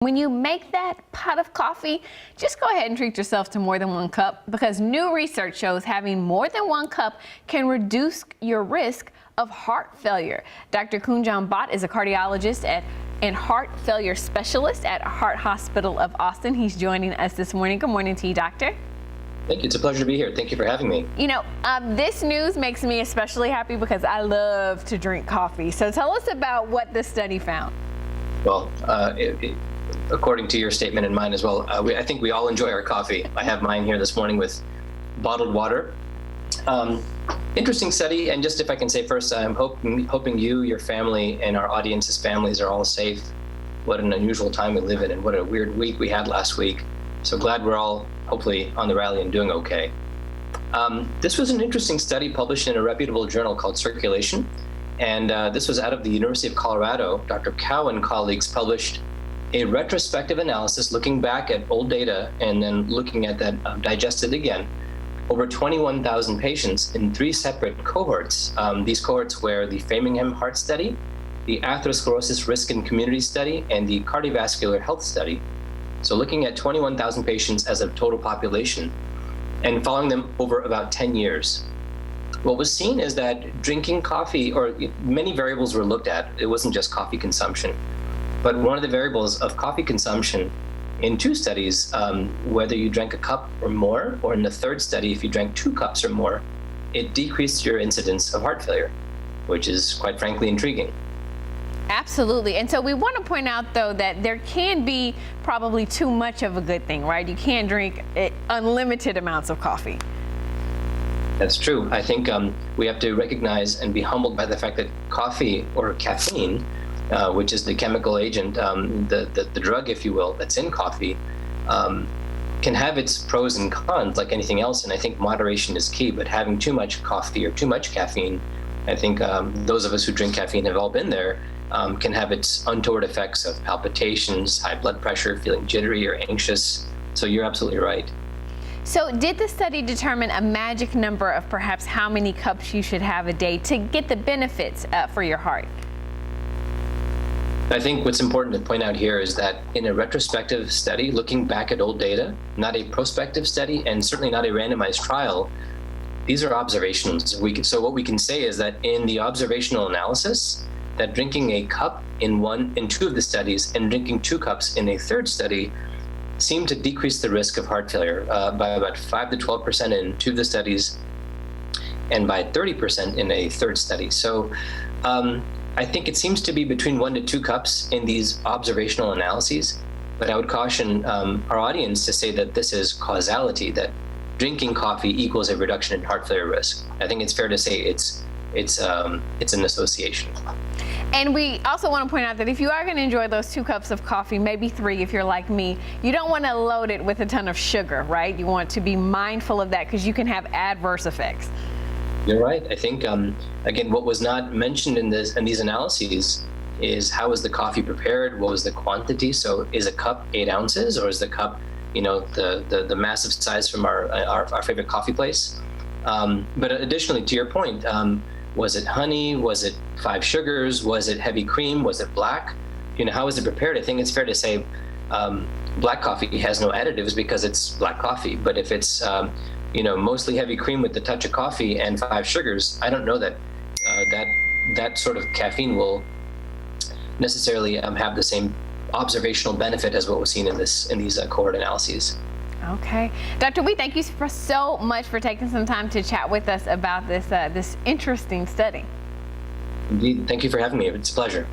When you make that pot of coffee, just go ahead and treat yourself to more than one cup, because new research shows having more than one cup can reduce your risk of heart failure. Dr. Kunjan Bhatt is a cardiologist and heart failure specialist at Heart Hospital of Austin. He's joining us this morning. Good morning to you, doctor. Thank you. It's a pleasure to be here. Thank you for having me. You know, this news makes me especially happy because I love to drink coffee. So tell us about what this study found. Well, according to your statement and mine as well, I think we all enjoy our coffee. I have mine here this morning with bottled water. Interesting study, and just if I can say first, I'm hoping you, your family, and our audience's families are all safe. What an unusual time we live in, and what a weird week we had last week. So glad we're all hopefully on the rally and doing okay. This was an interesting study published in a reputable journal called Circulation, and this was out of the University of Colorado. Dr. Cow and colleagues published a retrospective analysis looking back at old data and then looking at that digested again, over 21,000 patients in 3 separate cohorts. These cohorts were the Framingham Heart Study, the Atherosclerosis Risk and Community Study, and the Cardiovascular Health Study. So looking at 21,000 patients as a total population and following them over about 10 years. What was seen is that drinking coffee, or many variables were looked at. It wasn't just coffee consumption. But one of the variables of coffee consumption in 2 studies, whether you drank a cup or more, or in the 3rd study, if you drank 2 cups or more, it decreased your incidence of heart failure, which is quite frankly intriguing. Absolutely. And so we want to point out, though, that there can be probably too much of a good thing, right? You can't drink unlimited amounts of coffee. That's true. I think we have to recognize and be humbled by the fact that coffee, or caffeine, which is the chemical agent, the drug, if you will, that's in coffee, can have its pros and cons like anything else. And I think moderation is key, but having too much coffee or too much caffeine, I think those of us who drink caffeine have all been there, can have its untoward effects of palpitations, high blood pressure, feeling jittery or anxious. So you're absolutely right. So did the study determine a magic number of perhaps how many cups you should have a day to get the benefits for your heart? I think what's important to point out here is that in a retrospective study, looking back at old data, not a prospective study, and certainly not a randomized trial, these are observations. So what we can say is that in the observational analysis, that drinking a cup in 2 of the studies and drinking 2 cups in a 3rd study seemed to decrease the risk of heart failure by about 5 to 12% in 2 of the studies, and by 30% in a 3rd study. So I think it seems to be between 1 to 2 cups in these observational analyses, but I would caution our audience to say that this is causality, that drinking coffee equals a reduction in heart failure risk. I think it's fair to say it's an association. And we also want to point out that if you are going to enjoy those 2 cups of coffee, maybe 3 if you're like me, you don't want to load it with a ton of sugar, right? You want to be mindful of that because you can have adverse effects. You're right. I think, again, what was not mentioned in these analyses is how was the coffee prepared? What was the quantity? So is a cup 8 ounces, or is the cup, the massive size from our favorite coffee place? But additionally, to your point, was it honey? Was it 5 sugars? Was it heavy cream? Was it black? How was it prepared? I think it's fair to say black coffee has no additives because it's black coffee. But if it's mostly heavy cream with a touch of coffee and 5 sugars, I don't know that that sort of caffeine will necessarily have the same observational benefit as what was seen in these cohort analyses. Okay. Doctor, we thank you so much for taking some time to chat with us about this interesting study. Indeed. Thank you for having me. It's a pleasure.